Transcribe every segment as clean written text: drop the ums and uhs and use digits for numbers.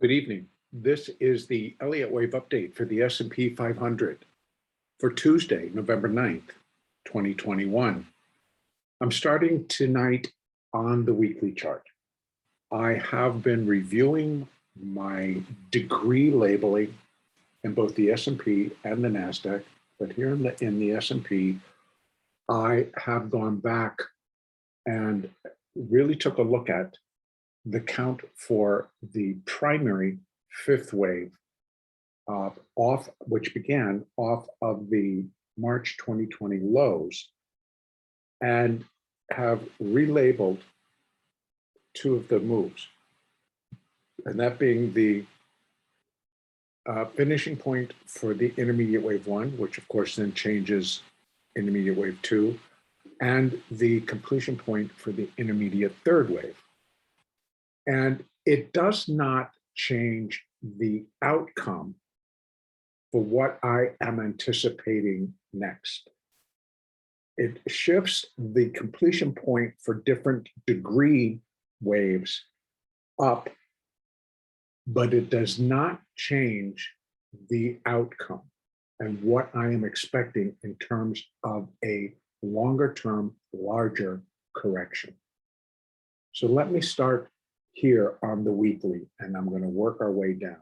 Good evening. This is the Elliott wave update for the S&P 500 for Tuesday, November 9th, 2021. I'm starting tonight on the weekly chart. I have been reviewing my degree labeling in both the S&P and the NASDAQ, but here in the S&P, I have gone back and really took a look at the count for the primary fifth wave which began off of the March 2020 lows, and have relabeled two of the moves, and that being the finishing point for the intermediate wave one, which of course then changes intermediate wave two, and the completion point for the intermediate third wave. And it does not change the outcome for what I am anticipating next. It shifts the completion point for different degree waves up, but it does not change the outcome and what I am expecting in terms of a longer term, larger correction. So let me start here on the weekly, and I'm going to work our way down.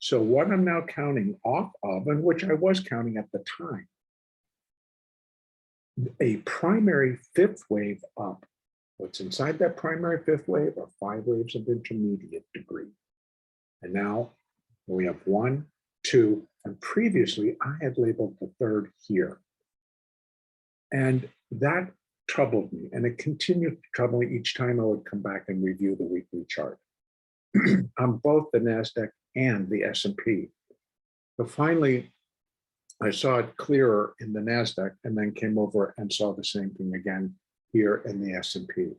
So what I'm now counting off of, and which I was counting at the time, a primary fifth wave up. What's inside that primary fifth wave are 5 waves of intermediate degree. And now we have 1, 2, and previously I had labeled the third here. And that troubled me, and it continued to trouble me each time I would come back and review the weekly chart on both the NASDAQ and the S&P. But finally, I saw it clearer in the NASDAQ and then came over and saw the same thing again here in the S&P.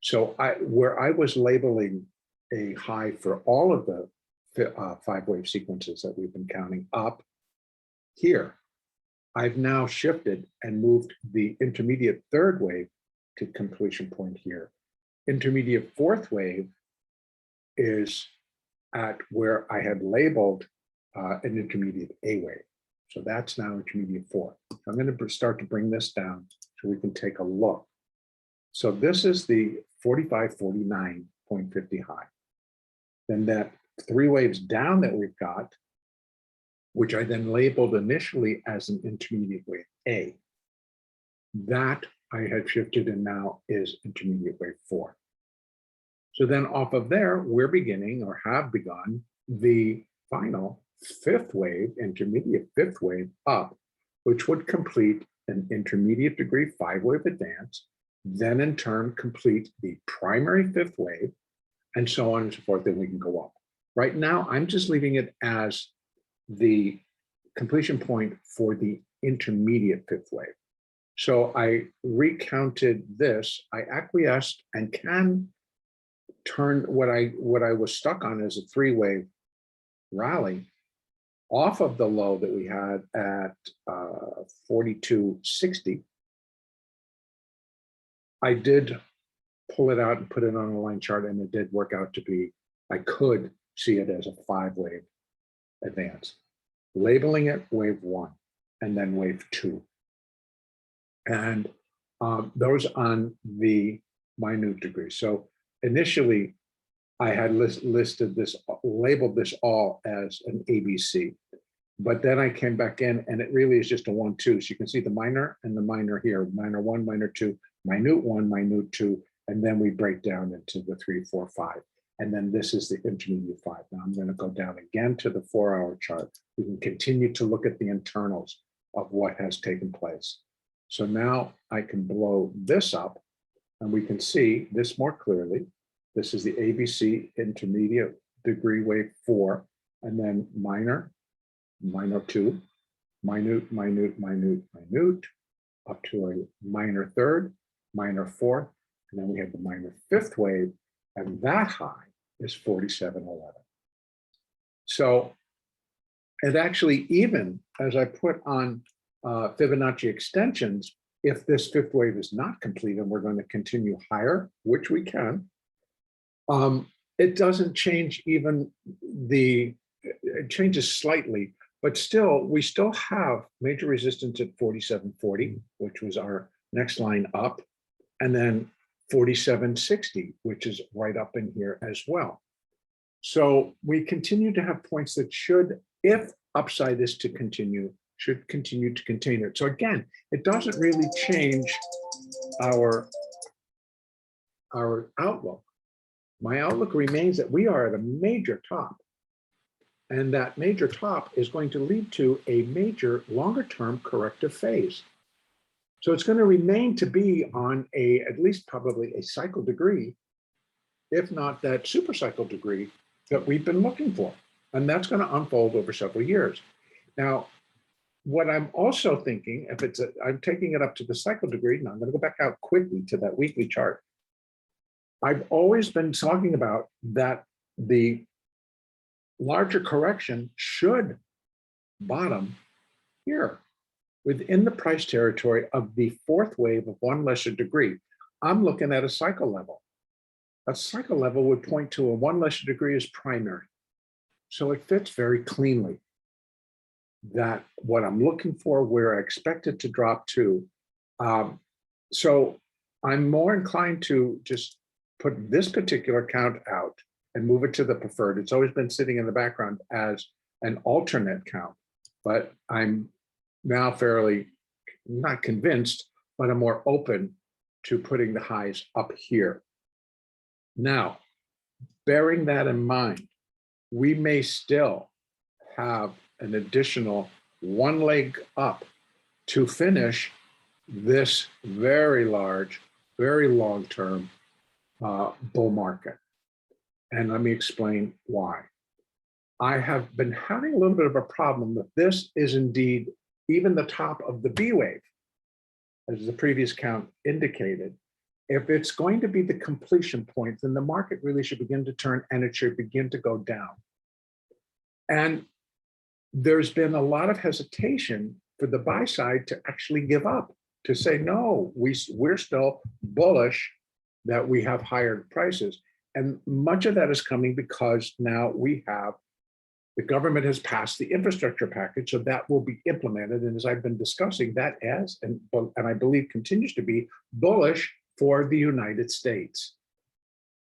So where I was labeling a high for all of the 5 wave sequences that we've been counting up here, I've now shifted and moved the intermediate third wave to completion point here. Intermediate fourth wave is at where I had labeled an intermediate A wave. So that's now intermediate 4. I'm going to start to bring this down so we can take a look. So this is the 45.49.50 high. Then that 3 waves down that we've got, which I then labeled initially as an intermediate wave A, that I had shifted and now is intermediate wave 4. So then off of there, we're beginning or have begun the final fifth wave, intermediate fifth wave up, which would complete an intermediate degree 5 wave advance, then in turn complete the primary fifth wave, and so on and so forth, then we can go up. Right now, I'm just leaving it as the completion point for the intermediate fifth wave. So I recounted this, I acquiesced and can turn what I was stuck on as a 3 wave rally off of the low that we had at 42.60. I did pull it out and put it on a line chart, and it did work out to be, I could see it as a 5 wave advance, labeling it wave 1 and then wave 2. And those on the minute degree. So initially I had listed this, labeled this all as an ABC, but then I came back in and it really is just a 1, 2. So you can see the minor and the minor here, minor 1, minor 2, minute 1, minute 2, and then we break down into the 3, 4, 5. And then this is the intermediate 5. Now I'm going to go down again to the 4-hour chart. We can continue to look at the internals of what has taken place. So now I can blow this up and we can see this more clearly. This is the ABC intermediate degree wave 4, and then minor, minor 2, minute, minute, minute, minute, up to a minor 3rd, minor 4th, and then we have the minor 5th wave, and that high is 47.11. So it actually, even as I put on Fibonacci extensions, if this 5th wave is not complete and we're going to continue higher, which we can, it doesn't change even it changes slightly, but still, we still have major resistance at 47.40, which was our next line up, and then 47.60, which is right up in here as well. So we continue to have points that should, if upside is to continue, should continue to contain it. So again, it doesn't really change our outlook. My outlook remains that we are at a major top, and that major top is going to lead to a major longer-term corrective phase. So it's going to remain to be on at least probably a cycle degree, if not that super cycle degree that we've been looking for. And that's going to unfold over several years. Now, what I'm also thinking, I'm taking it up to the cycle degree, and I'm going to go back out quickly to that weekly chart. I've always been talking about that the larger correction should bottom here within the price territory of the fourth wave of 1 lesser degree. I'm looking at a cycle level. A cycle level would point to a 1 lesser degree as primary. So it fits very cleanly that what I'm looking for, where I expect it to drop to. So I'm more inclined to just put this particular count out and move it to the preferred. It's always been sitting in the background as an alternate count, but I'm now fairly not convinced, but I'm more open to putting the highs up here. Now, bearing that in mind, we may still have an additional 1 leg up to finish this very large, very long-term bull market. And let me explain why. I have been having a little bit of a problem that this is indeed even the top of the B wave, as the previous count indicated. If it's going to be the completion point, then the market really should begin to turn and it should begin to go down. And there's been a lot of hesitation for the buy side to actually give up, to say, no, we're still bullish that we have higher prices. And much of that is coming because now the government has passed the infrastructure package, so that will be implemented. And as I've been discussing, that and I believe continues to be bullish for the United States,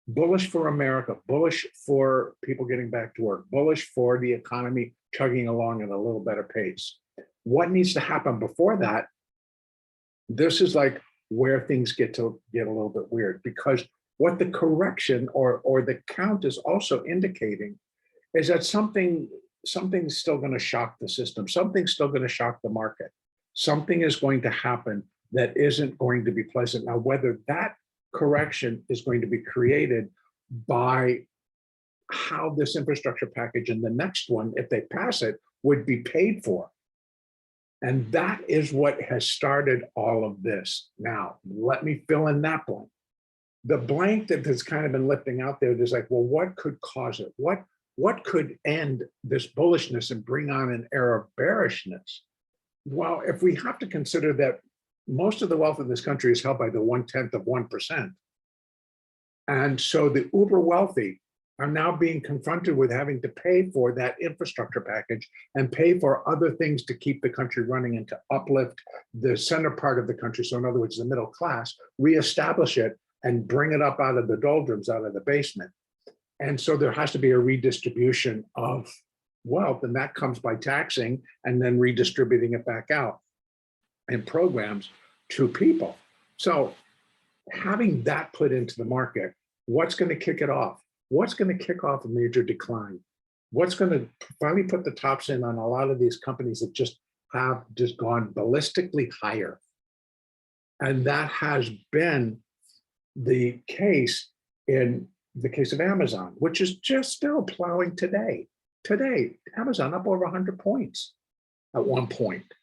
bullish for America, bullish for people getting back to work, bullish for the economy chugging along at a little better pace. What needs to happen before that? This is like where things get a little bit weird, because what the correction or the count is also indicating is that something's still going to shock the system. Something's still going to shock the market. Something is going to happen that isn't going to be pleasant. Now, whether that correction is going to be created by how this infrastructure package and the next one, if they pass it, would be paid for. And that is what has started all of this. Now, let me fill in that blank. The blank that has kind of been lifting out there, there's like, well, what could cause it? What could end this bullishness and bring on an era of bearishness? Well, if we have to consider that most of the wealth in this country is held by the 1/10 of 1%. And so the uber wealthy are now being confronted with having to pay for that infrastructure package and pay for other things to keep the country running and to uplift the center part of the country. So in other words, the middle class, reestablish it and bring it up out of the doldrums, out of the basement. And so there has to be a redistribution of wealth, and that comes by taxing and then redistributing it back out in programs to people. So having that put into the market, what's going to kick it off? What's going to kick off a major decline? What's going to finally put the tops in on a lot of these companies that have gone ballistically higher? And that has been the case in the case of Amazon, which is just still plowing today. Today, Amazon up over 100 points at one point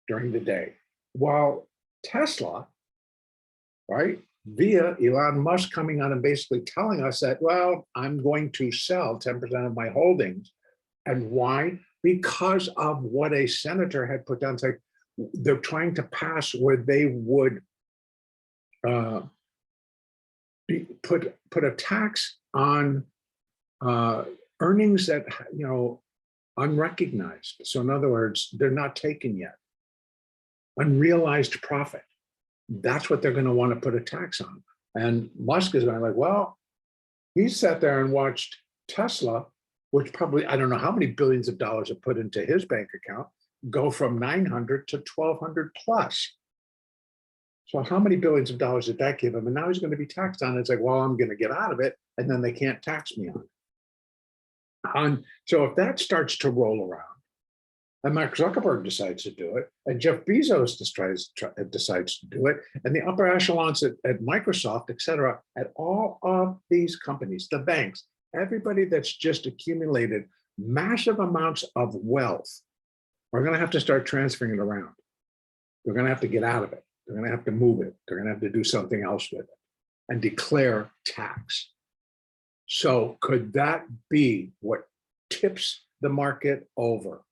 during the day. While Tesla, right, via Elon Musk coming on and basically telling us that, well, I'm going to sell 10% of my holdings. And why? Because of what a senator had put down. It's like they're trying to pass where they would put a tax on uh, earnings that, unrecognized. So in other words, they're not taken yet. Unrealized profit. That's what they're going to want to put a tax on. And Musk is going to be like, well, he sat there and watched Tesla, which probably, I don't know how many billions of dollars are put into his bank account, go from 900 to 1200 plus. So how many billions of dollars did that give him? And now he's going to be taxed on it. It's like, well, I'm going to get out of it, and then they can't tax me on it. So if that starts to roll around, and Mark Zuckerberg decides to do it, and Jeff Bezos decides to do it, and the upper echelons at Microsoft, et cetera, at all of these companies, the banks, everybody that's just accumulated massive amounts of wealth, are going to have to start transferring it around. They're going to have to get out of it. They're going to have to move it. They're going to have to do something else with it and declare tax. So could that be what tips the market over?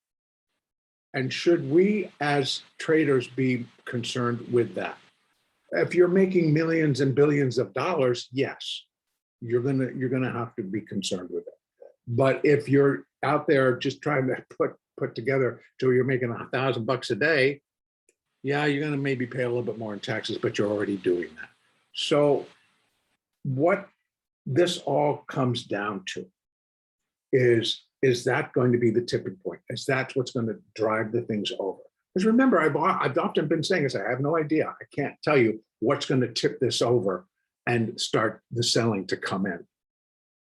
And should we as traders be concerned with that? If you're making millions and billions of dollars, yes, you're gonna have to be concerned with it. But if you're out there just trying to put together till you're making $1,000 a day, yeah, you're gonna maybe pay a little bit more in taxes, but you're already doing that. So what this all comes down to is that going to be the tipping point? Is that what's going to drive the things over? Because remember, I've often been saying this, I have no idea. I can't tell you what's going to tip this over and start the selling to come in.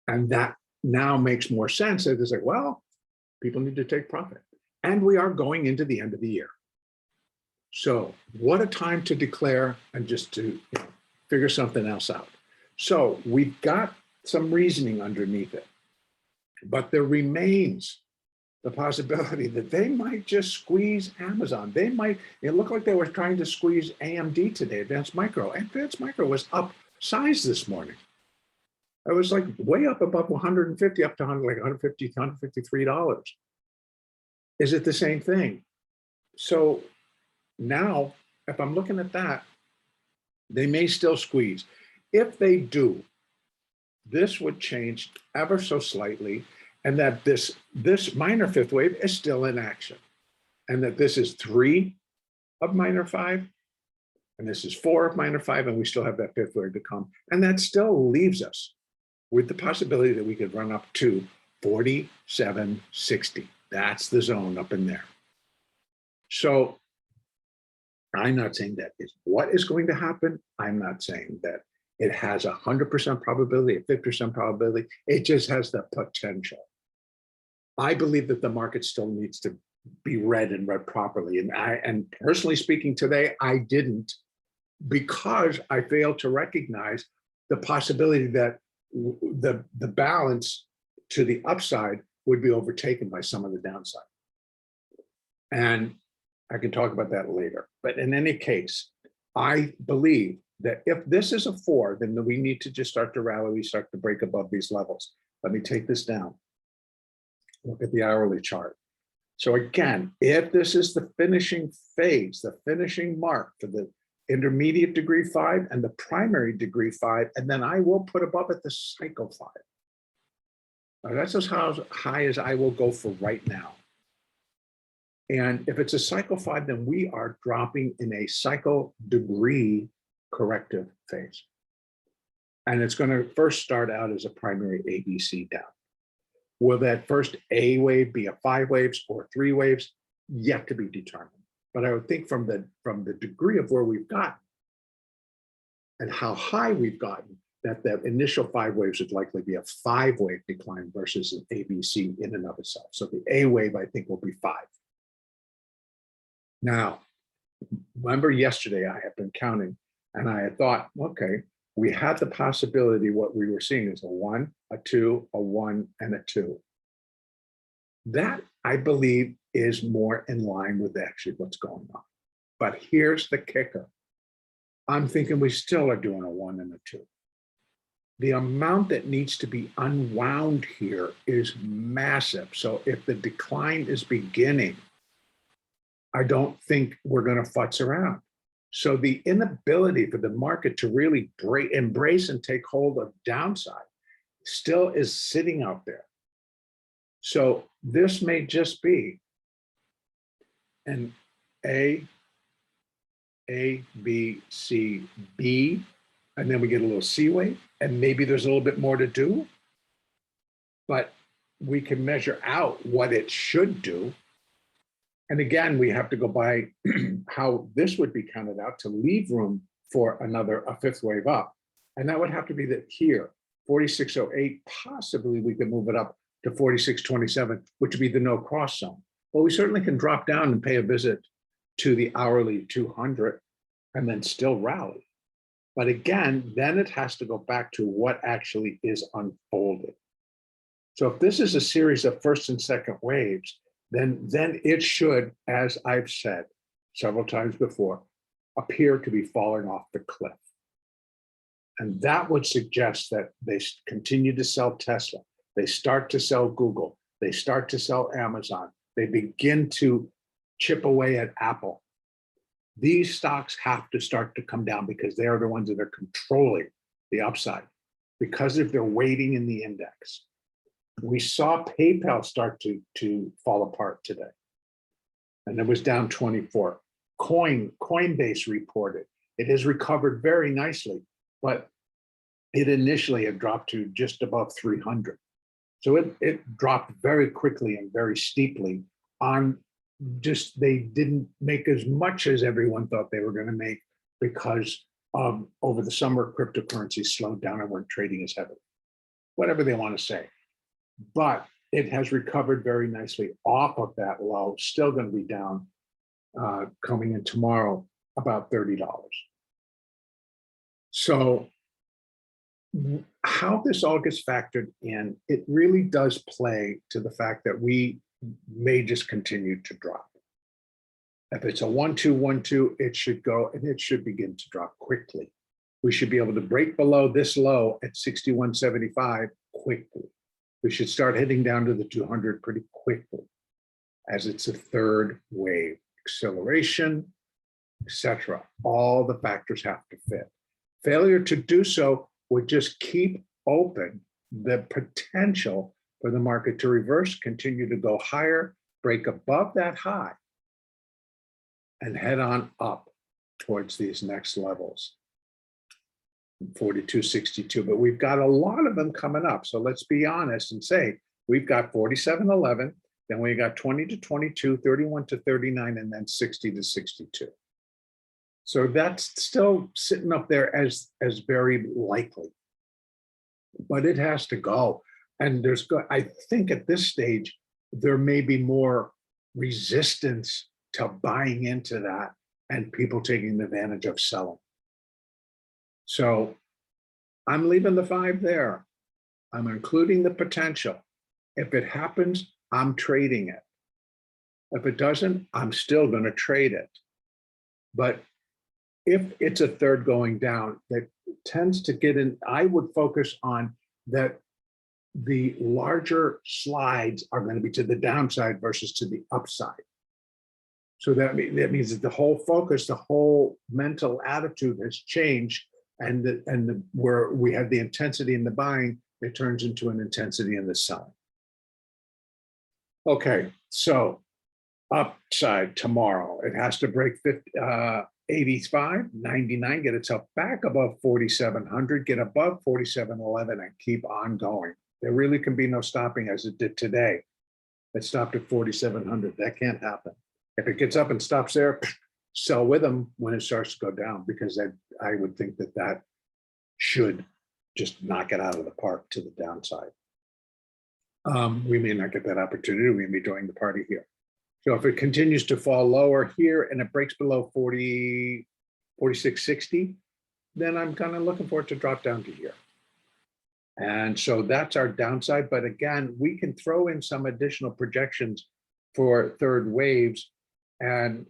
And that now makes more sense. It's like, well, people need to take profit. And we are going into the end of the year. So what a time to declare and just to figure something else out. So we've got some reasoning underneath it. But there remains the possibility that they might just squeeze Amazon. They might, it looked like they were trying to squeeze AMD today, Advanced Micro. Advanced Micro was up size this morning. It was like way up above 150, up to like $150, $153. Is it the same thing? So now, if I'm looking at that, they may still squeeze. If they do, this would change ever so slightly, and that this minor fifth wave is still in action, and that this is 3 of minor 5, and this is 4 of minor 5, and we still have that fifth wave to come. And that still leaves us with the possibility that we could run up to 47.60. That's the zone up in there. So I'm not saying that is what is going to happen. I'm not saying that it has 100% probability, a 50% probability. It just has the potential. I believe that the market still needs to be read and read properly. And personally speaking today, I didn't, because I failed to recognize the possibility that the balance to the upside would be overtaken by some of the downside. And I can talk about that later. But in any case, I believe that if this is a 4, then we need to just start to rally, we start to break above these levels. Let me take this down. Look at the hourly chart. So again, if this is the finishing phase, the finishing mark for the intermediate degree 5 and the primary degree 5, and then I will put above it the cycle 5. Now that's as high as I will go for right now. And if it's a cycle 5, then we are dropping in a cycle degree corrective phase. And it's going to first start out as a primary ABC down. Will that first A wave be a 5 waves or 3 waves? Yet to be determined. But I would think from the degree of where we've gotten and how high we've gotten, that initial 5 waves would likely be a 5-wave decline versus an ABC in and of itself. So the A wave, I think, will be 5. Now, remember yesterday I had been counting and I had thought, okay, we had the possibility, what we were seeing is a 1, a 2, a 1, and a 2. That, I believe, is more in line with actually what's going on. But here's the kicker. I'm thinking we still are doing a 1 and a 2. The amount that needs to be unwound here is massive. So if the decline is beginning, I don't think we're going to futz around. So the inability for the market to really embrace and take hold of downside still is sitting out there. So this may just be an A, B, C, B, and then we get a little C wave, and maybe there's a little bit more to do, but we can measure out what it should do. And again, we have to go by how this would be counted out to leave room for a fifth wave up. And that would have to be that here, 4608, possibly we could move it up to 4627, which would be the no cross zone. Well, we certainly can drop down and pay a visit to the hourly 200 and then still rally. But again, then it has to go back to what actually is unfolded. So if this is a series of first and second waves, then it should, as I've said several times before, appear to be falling off the cliff. And that would suggest that they continue to sell Tesla. They start to sell Google. They start to sell Amazon. They begin to chip away at Apple. These stocks have to start to come down because they are the ones that are controlling the upside because of their weighting in the index. We saw PayPal start to fall apart today, and it was down 24. Coinbase reported it has recovered very nicely, but it initially had dropped to just above 300. So it dropped very quickly and very steeply on just they didn't make as much as everyone thought they were going to make because over the summer cryptocurrencies slowed down and weren't trading as heavily. Whatever they want to say. But it has recovered very nicely off of that low, still going to be down coming in tomorrow about $30. So how this all gets factored in, it really does play to the fact that we may just continue to drop. If it's a 1-2, 1-2, it should go and it should begin to drop quickly. We should be able to break below this low at 61.75 quickly. We should start heading down to the 200 pretty quickly as it's a third wave, acceleration, etc. All the factors have to fit. Failure to do so would just keep open the potential for the market to reverse, continue to go higher, break above that high, and head on up towards these next levels. 42.62, but we've got a lot of them coming up. So let's be honest and say we've got 47.11, then we got 20 to 22, 31 to 39, and then 60 to 62. So that's still sitting up there as very likely, but it has to go. And I think at this stage, there may be more resistance to buying into that and people taking advantage of selling. So I'm leaving the 5 there. I'm including the potential. If it happens, I'm trading it. If it doesn't, I'm still going to trade it. But if it's a third going down, that tends to get in, I would focus on that the larger slides are going to be to the downside versus to the upside. So that means that the whole focus, the whole mental attitude has changed. And where we have the intensity in the buying, it turns into an intensity in the selling. Okay, so upside tomorrow, it has to break 85, 99, get itself back above 4,700, get above 47.11 and keep on going. There really can be no stopping as it did today. It stopped at 4,700. That can't happen. If it gets up and stops there, sell with them when it starts to go down, because I would think that should just knock it out of the park to the downside. We may not get that opportunity. We may join the party here. So if it continues to fall lower here and it breaks below 46.60, then I'm kind of looking for it to drop down to here. And so that's our downside. But again, we can throw in some additional projections for third waves, and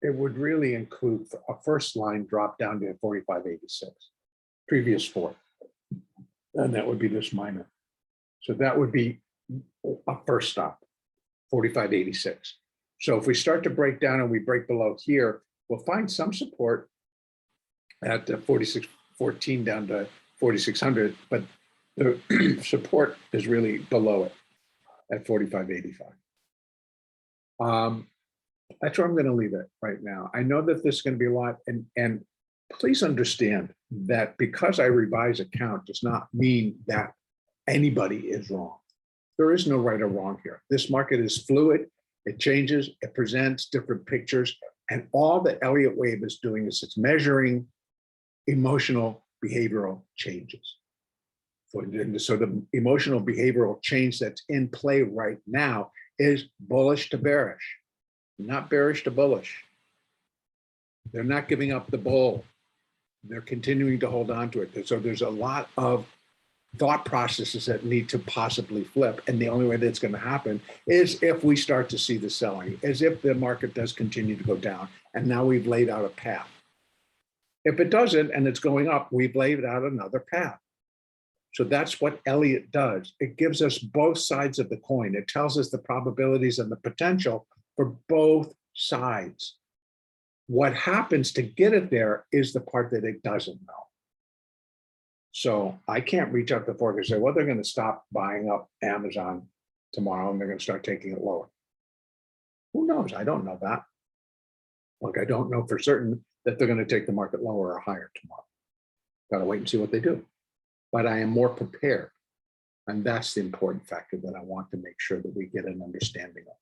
it would really include a first line drop down to 45.86, previous 4. And that would be this minor. So that would be a first stop, 45.86. So if we start to break down and we break below here, we'll find some support at 46.14 down to 4,600, but the support is really below it at 45.85. That's where I'm going to leave it right now. I know that this is going to be a lot, and please understand that because I revise a count does not mean that anybody is wrong. There is no right or wrong here. This market is fluid. It changes. It presents different pictures. And all the Elliott wave is doing is it's measuring emotional behavioral changes. So the emotional behavioral change that's in play right now is bullish to bearish, not bearish to bullish. They're not giving up the bull. They're continuing to hold on to it. So there's a lot of thought processes that need to possibly flip. And the only way that's going to happen is if we start to see the selling, as if the market does continue to go down. And now we've laid out a path. If it doesn't and it's going up, we've laid out another path. So that's what Elliott does. It gives us both sides of the coin. It tells us the probabilities and the potential for both sides. What happens to get it there is the part that it doesn't know. So I can't reach out to Fork and say, well, they're going to stop buying up Amazon tomorrow and they're going to start taking it lower. Who knows? I don't know that. Like, I don't know for certain that they're going to take the market lower or higher tomorrow. Got to wait and see what they do. But I am more prepared. And that's the important factor that I want to make sure that we get an understanding of.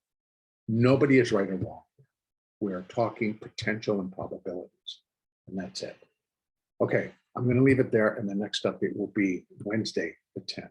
Nobody is right or wrong. We are talking potential and probabilities. And that's it. Okay, I'm going to leave it there. And the next update will be Wednesday, the 10th.